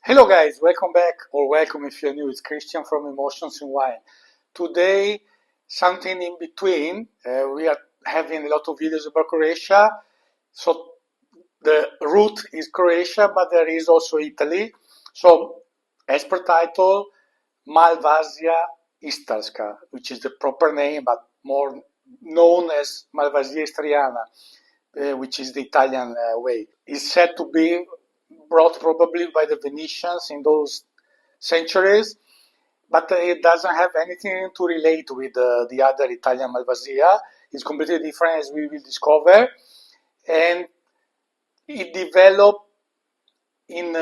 Hello guys, welcome back, or welcome if you're new. It's Christian from Emotions in Wine. Today, something in between. We are having a lot of videos about Croatia. So the root is Croatia, but there is also Italy. So as per title, Malvazia Istarska, which is the proper name, but more known as Malvasia Istriana, which is the Italian way. Is said to be brought probably by the Venetians in those centuries, but it doesn't have anything to relate with the other Italian Malvasia. It's completely different, as we will discover, and it developed in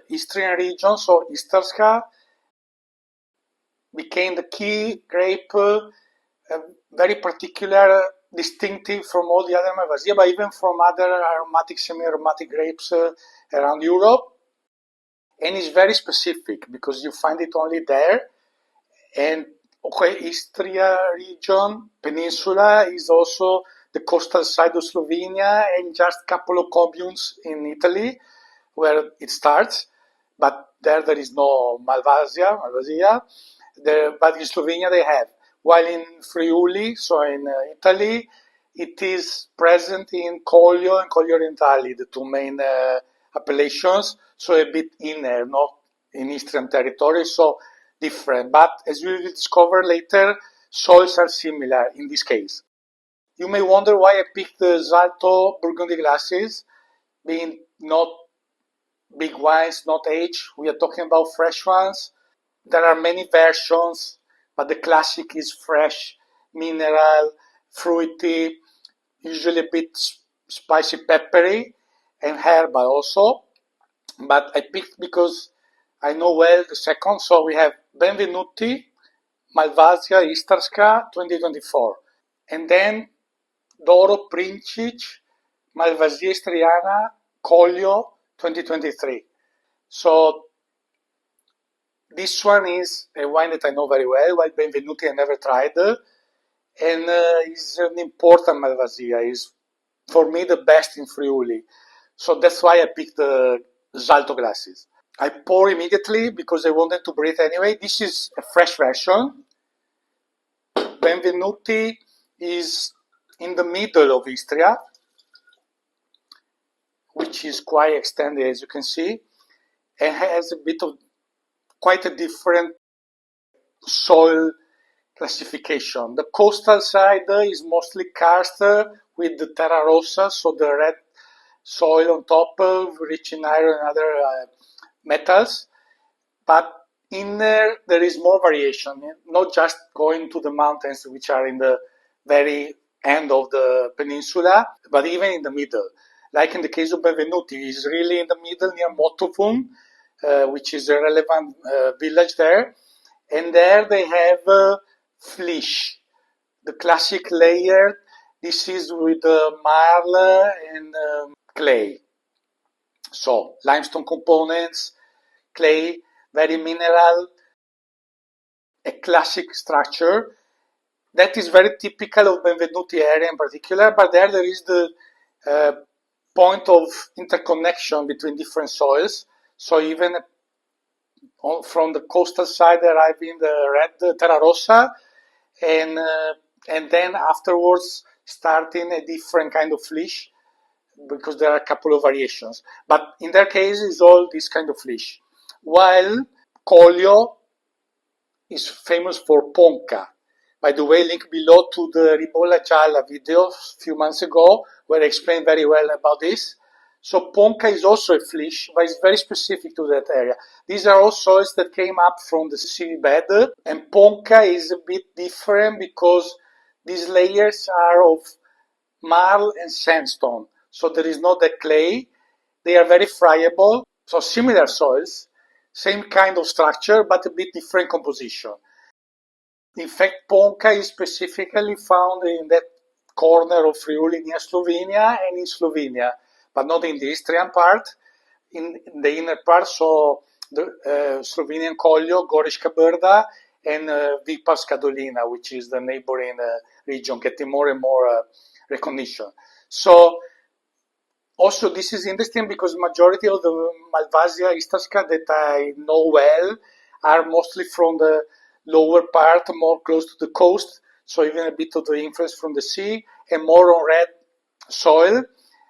Istrian region, so Istarska became the key grape, very particular, distinctive from all the other Malvasia, but even from other aromatic, semi-aromatic grapes around Europe. And it's very specific because you find it only there. And okay, Istria region, peninsula, is also the coastal side of Slovenia and just a couple of communes in Italy where it starts. But there is no Malvasia. But in Slovenia they have. While in Friuli, so in Italy, it is present in Collio and Collio Orientali, the two main appellations, so a bit inner, not in Istrian territory, so different. But as we will discover later, soils are similar in this case. You may wonder why I picked the Zalto Burgundy glasses, being not big wines, not aged. We are talking about fresh ones. There are many versions, but the classic is fresh, mineral, fruity, usually a bit spicy, peppery, and herbal also. But I picked because I know well the second. So we have Benvenuti, Malvazija Istarska 2024. And then Doro, Princic, Malvasia Istriana, Collio 2023. So this one is a wine that I know very well, while Benvenuti I never tried. And is an important Malvasia. Is for me the best in Friuli. So that's why I picked the Zalto glasses. I pour immediately because I wanted to breathe anyway. This is a fresh version. Benvenuti is in the middle of Istria, which is quite extended as you can see, and has a bit of quite a different soil classification. The coastal side is mostly karst with the terra rossa, so the red soil on top, rich in iron and other metals. But in there is more variation, not just going to the mountains, which are in the very end of the peninsula, but even in the middle. Like in the case of Benvenuti, is really in the middle near Motovun, which is a relevant village there. And there they have flesh, the classic layer. This is with marl and clay. So limestone components, clay, very mineral, a classic structure. That is very typical of Benvenuti area in particular, but there is the point of interconnection between different soils. So even from the coastal side arriving the red terra rossa, and then afterwards starting a different kind of flesh, because there are a couple of variations. But in their case, it's all this kind of flesh. While Collio is famous for ponca. By the way, link below to the Ribolla Gialla video a few months ago, where I explained very well about this. So ponca is also a flesh, but it's very specific to that area. These are all soils that came up from the sea bed, and ponca is a bit different because these layers are of marl and sandstone. So there is not that clay. They are very friable. So similar soils, same kind of structure, but a bit different composition. In fact, ponca is specifically found in that corner of Friuli near Slovenia and in Slovenia, but not in the Istrian part, in the inner part, so the Slovenian Collio, Goriška Brda, and Vipavska Dolina, which is the neighboring region, getting more and more recognition. So Also, this is interesting because majority of the Malvazia Istarska that I know well are mostly from the lower part, more close to the coast, so even a bit of the influence from the sea, and more on red soil,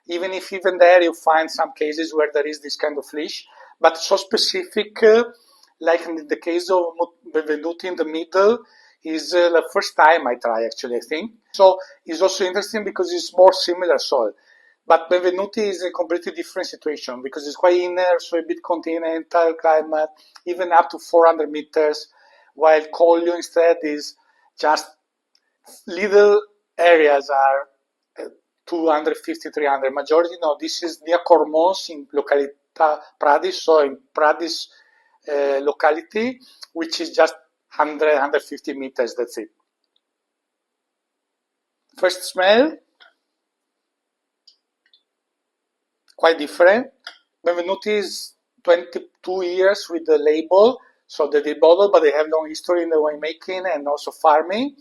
even if even there you find some cases where there is this kind of leash, but so specific, like in the case of Benvenuti in the middle, is the first time I try actually, I think. So it's also interesting because it's more similar soil. But Benvenuti is a completely different situation because it's quite inner, so a bit continental climate, even up to 400 meters, while Collio instead is just little areas are 250, 300. Majority, no, this is near Cormons in localita Pradis, so in Pradis locality, which is just 100, 150 meters, that's it. First smell, quite different. Benvenuti is 22 years with the label, so they did bottle, but they have long history in the winemaking and also farming.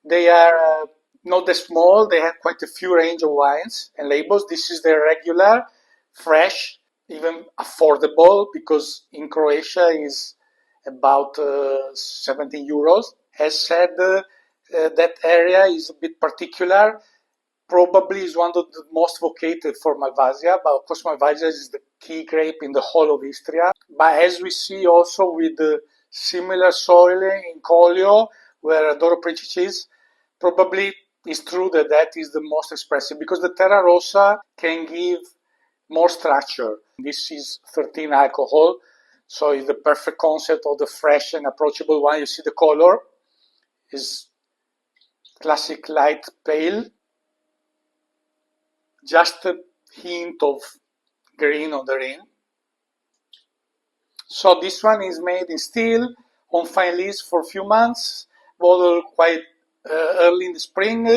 They are not that small, they have quite a few range of wines and labels. This is their regular, fresh, even affordable, because in Croatia is about 17 euros. As said, that area is a bit particular. Probably is one of the most vocated for Malvasia, but of course Malvasia is the key grape in the whole of Istria. But as we see also with the similar soil in Collio, where Doro Princic is, probably it's true that that is the most expressive because the Terra Rossa can give more structure. This is 13 alcohol, so it's the perfect concept of the fresh and approachable wine. You see the color is classic light pale, just a hint of green on the rim. So this one is made in steel on fine lees for a few months, bottled quite early in the spring.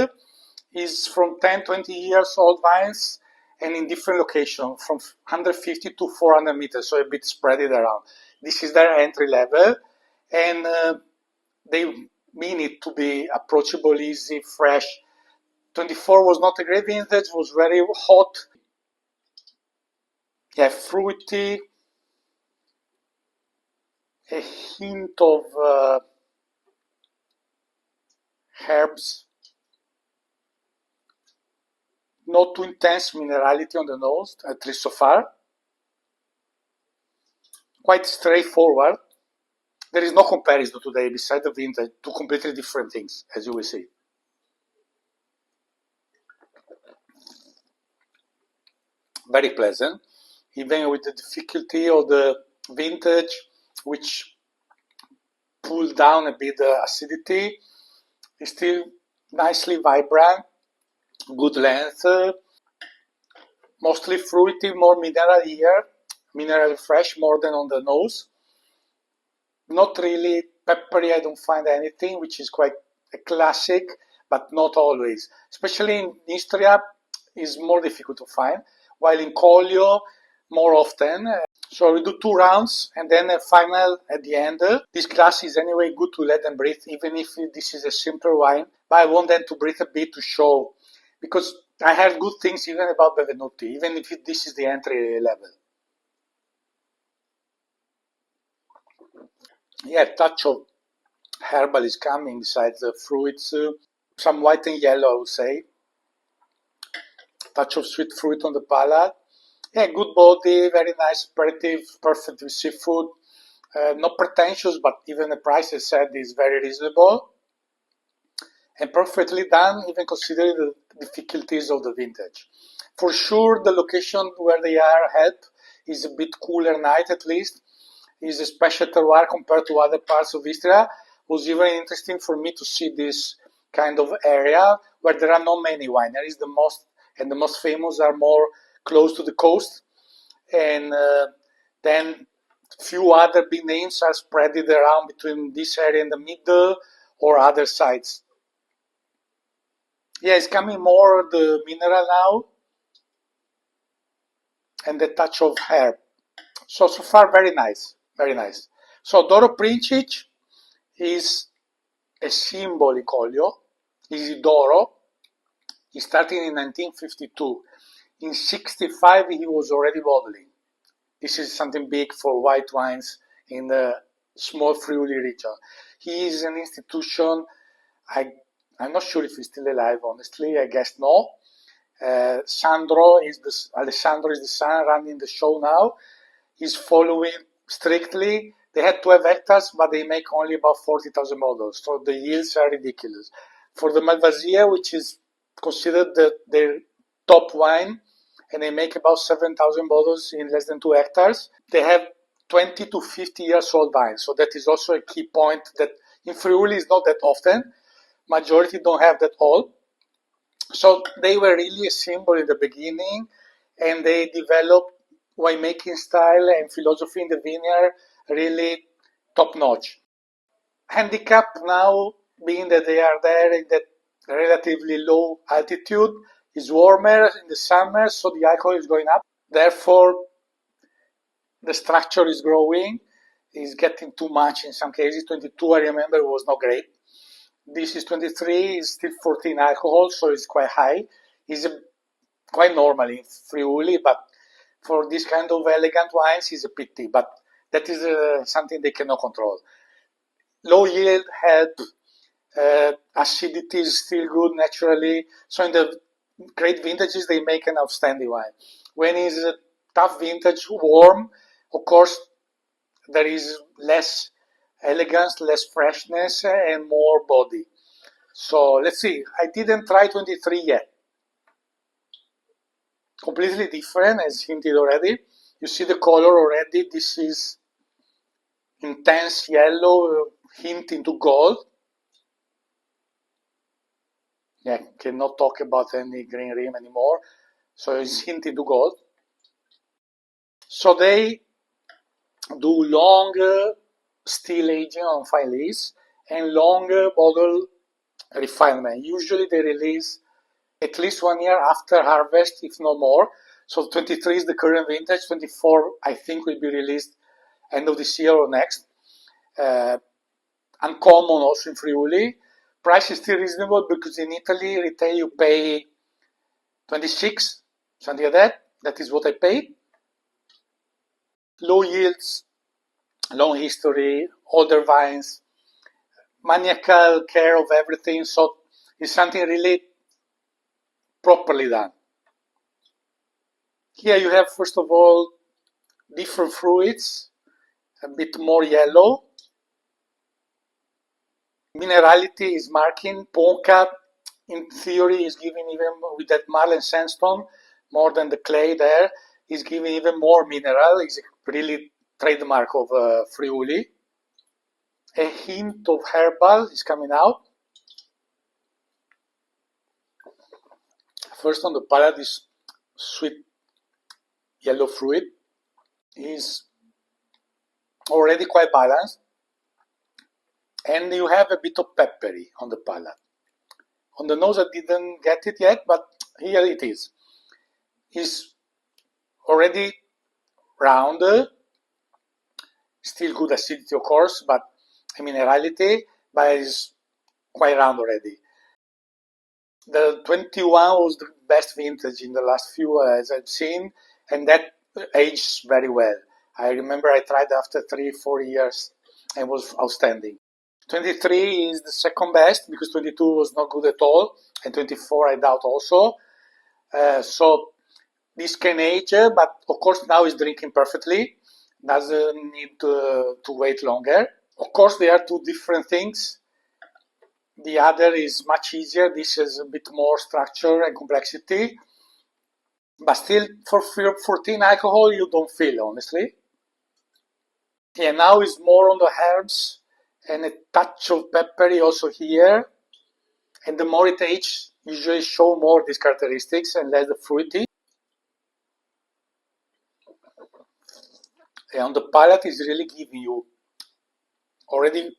Is from 10-20 years old vines and in different locations from 150 to 400 meters, so a bit spread it around. This is their entry level, and they mean it to be approachable, easy, fresh. 24 was not a great vintage, was very hot. Yeah, fruity, a hint of herbs, not too intense minerality on the nose, at least so far. Quite straightforward. There is no comparison today beside the vintage, two completely different things, as you will see. Very pleasant, even with the difficulty of the vintage, which pulled down a bit the acidity. It's still nicely vibrant, good length, mostly fruity, more mineral here, mineral fresh more than on the nose. Not really peppery, I don't find anything, which is quite a classic, but not always. Especially in Istria, is more difficult to find, while in Collio, more often. So we do 2 rounds and then a final at the end. This glass is anyway good to let them breathe, even if this is a simpler wine. But I want them to breathe a bit to show, because I heard good things even about Benvenuti, even if this is the entry level. Yeah, touch of herbal is coming besides the fruits, some white and yellow, I would say. Touch of sweet fruit on the palate. Yeah, good body, very nice aperitif, perfect with seafood. Not pretentious, but even the price I said is very reasonable. And perfectly done, even considering the difficulties of the vintage. For sure, the location where they are held is a bit cooler night at least. Is a special terroir compared to other parts of Istria. Was even interesting for me to see this kind of area where there are not many wineries. The most famous are more close to the coast, and then few other big names are spread around between this area and the middle or other sides. Yeah, it's coming more the mineral now and the touch of herb. So far, very nice, very nice. So Doro Princic is a symbol in Collio. Is Doro. He started in 1952. In 65, he was already bottling. This is something big for white wines in the small Friuli region. He is an institution. I'm not sure if he's still alive, honestly. I guess no. Alessandro is the son running the show now. He's following strictly. They had 12 hectares, but they make only about 40,000 bottles. So the yields are ridiculous. For the Malvasia, which is considered their top wine, and they make about 7,000 bottles in less than 2 hectares, they have 20 to 50 years old wine. So that is also a key point that in Friuli is not that often. Majority don't have that old. So they were really a symbol in the beginning, and they developed winemaking style and philosophy in the vineyard really top notch. Handicap now being that they are there in that relatively low altitude, is warmer in the summer, so the alcohol is going up. Therefore, the structure is growing, is getting too much in some cases. 22, I remember, was not great. This is 23, is still 14 alcohol, so it's quite high. It's quite normal in Friuli, but for this kind of elegant wines, it's a pity. But that is something they cannot control. Low yield help. Acidity is still good naturally. So in the great vintages, they make an outstanding wine. When it's a tough vintage, warm, of course, there is less elegance, less freshness, and more body. So let's see. I didn't try 23 yet. Completely different, as hinted already. You see the color already. This is intense yellow, hint into gold. Yeah, cannot talk about any green rim anymore. So it's hint into gold. So they do long still aging on fine lees and long bottle refinement. Usually they release at least 1 year after harvest, if no more. So 23 is the current vintage. 24, I think, will be released end of this year or next. Uncommon also in Friuli. Price is still reasonable because in Italy, retail you pay 26, something like that. That is what I paid. Low yields, long history, older vines, maniacal care of everything. So it's something really properly done. Here you have, first of all, different fruits, a bit more yellow. Minerality is marking. Ponca, in theory, is giving even with that marl and sandstone, more than the clay there, is giving even more mineral. It's really trademark of Friuli. A hint of herbal is coming out. First on the palate is sweet yellow fruit. Is already quite balanced. And you have a bit of peppery on the palate. On the nose I didn't get it yet, but here it is. It's already round, still good acidity of course, but a minerality, but it's quite round already. The 21 was the best vintage in the last few as I've seen, and that aged very well. I remember I tried after 3-4 years and was outstanding. 23 is the second best because 22 was not good at all, and 24 I doubt also. So this can age, but of course now it's drinking perfectly. Doesn't need to wait longer. Of course, they are two different things. The other is much easier. This has a bit more structure and complexity. But still, for 14 alcohol, you don't feel, honestly. Yeah, now it's more on the herbs and a touch of peppery also here. And the more it ages, usually show more these characteristics and less the fruity. And on the palate is really giving you already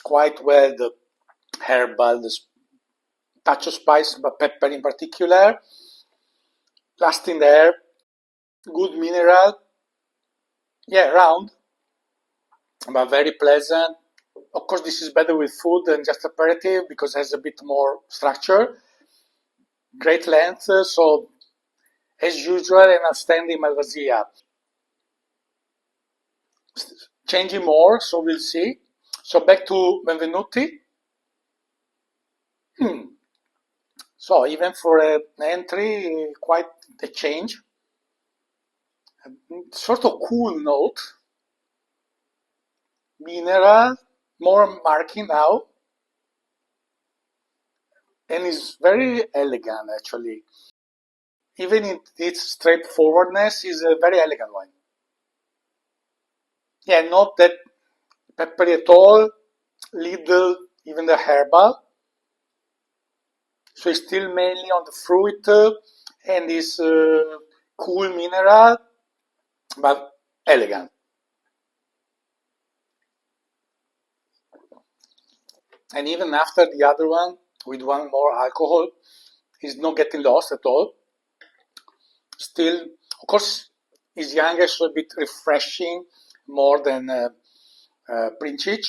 quite well the herbal, the touch of spice, but pepper in particular. Lasting there, good mineral. Yeah, round, but very pleasant. Of course, this is better with food than just aperitif because it has a bit more structure. Great length, so As usual, an outstanding Malvasia. Changing more, so we'll see. So back to Benvenuti. So even for an entry, quite a change. A sort of cool note. Mineral, more marking now. And it's very elegant, actually. Even in its straightforwardness, is a very elegant wine. Yeah, not that peppery at all, little, even the herbal. So it's still mainly on the fruit and is cool mineral, but elegant. And even after the other one, with one more alcohol, is not getting lost at all. Still, of course, is younger, so a bit refreshing, more than Princic.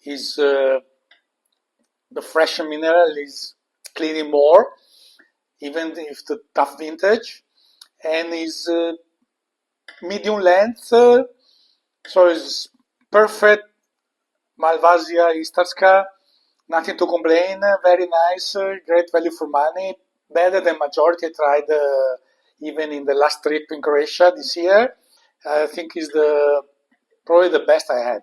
Is the fresh mineral is cleaning more, even if the tough vintage, and is medium length, so it's perfect. Malvazija Istarska, nothing to complain, very nice, great value for money, better than majority I tried even in the last trip in Croatia this year. I think is probably the best I had.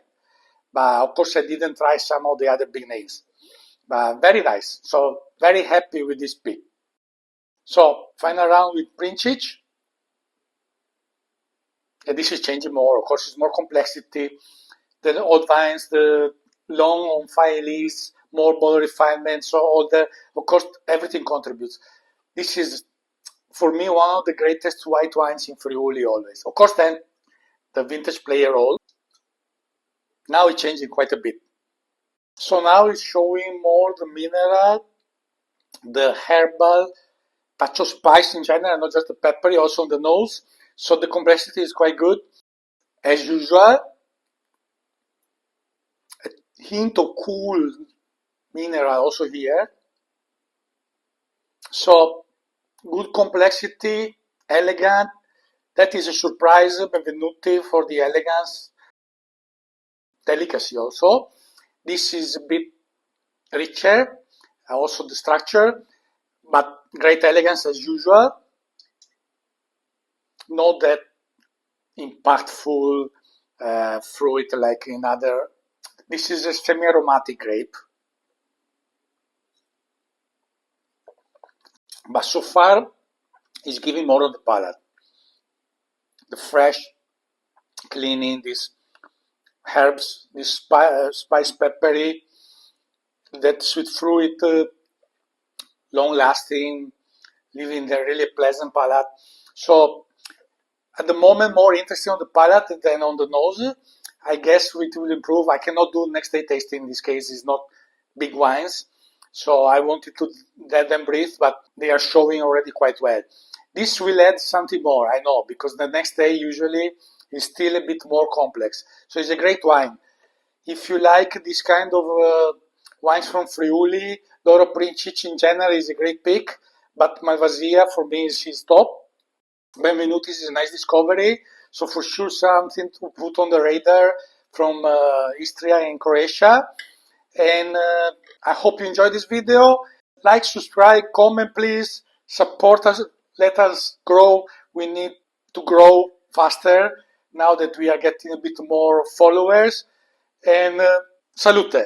But of course I didn't try some of the other big names. But very nice, so very happy with this pick. So final round with Princic. And this is changing more, of course it's more complexity. The old vines, the long on fire leaves, more bottle refinement, so all the, of course, everything contributes. This is, for me, one of the greatest white wines in Friuli always. Of course, then the vintage play a role. Now it's changing quite a bit. So now it's showing more the mineral, the herbal, touch of spice in general, not just the peppery, also on the nose. So the complexity is quite good. As usual, hint of cool mineral also here. So good complexity, elegant. That is a surprise, Benvenuti, for the elegance, delicacy also. This is a bit richer, also the structure, but great elegance as usual. Not that impactful fruit like in other. This is a semi-aromatic grape. But so far, it's giving more on the palate. The fresh, cleaning, these herbs, this spice peppery, that sweet fruit, long-lasting, leaving a really pleasant palate. So at the moment, more interesting on the palate than on the nose. I guess it will improve. I cannot do next day tasting in this case. It's not big wines. So I wanted to let them breathe, but they are showing already quite well. This will add something more, I know, because the next day usually is still a bit more complex. So it's a great wine. If you like this kind of wines from Friuli, Doro Princic in general is a great pick, but Malvasia for me is top. Benvenuti is a nice discovery, so for sure something to put on the radar from Istria in Croatia. And I hope you enjoyed this video. Like, subscribe, comment please, support us, let us grow. We need to grow faster now that we are getting a bit more followers. And salute!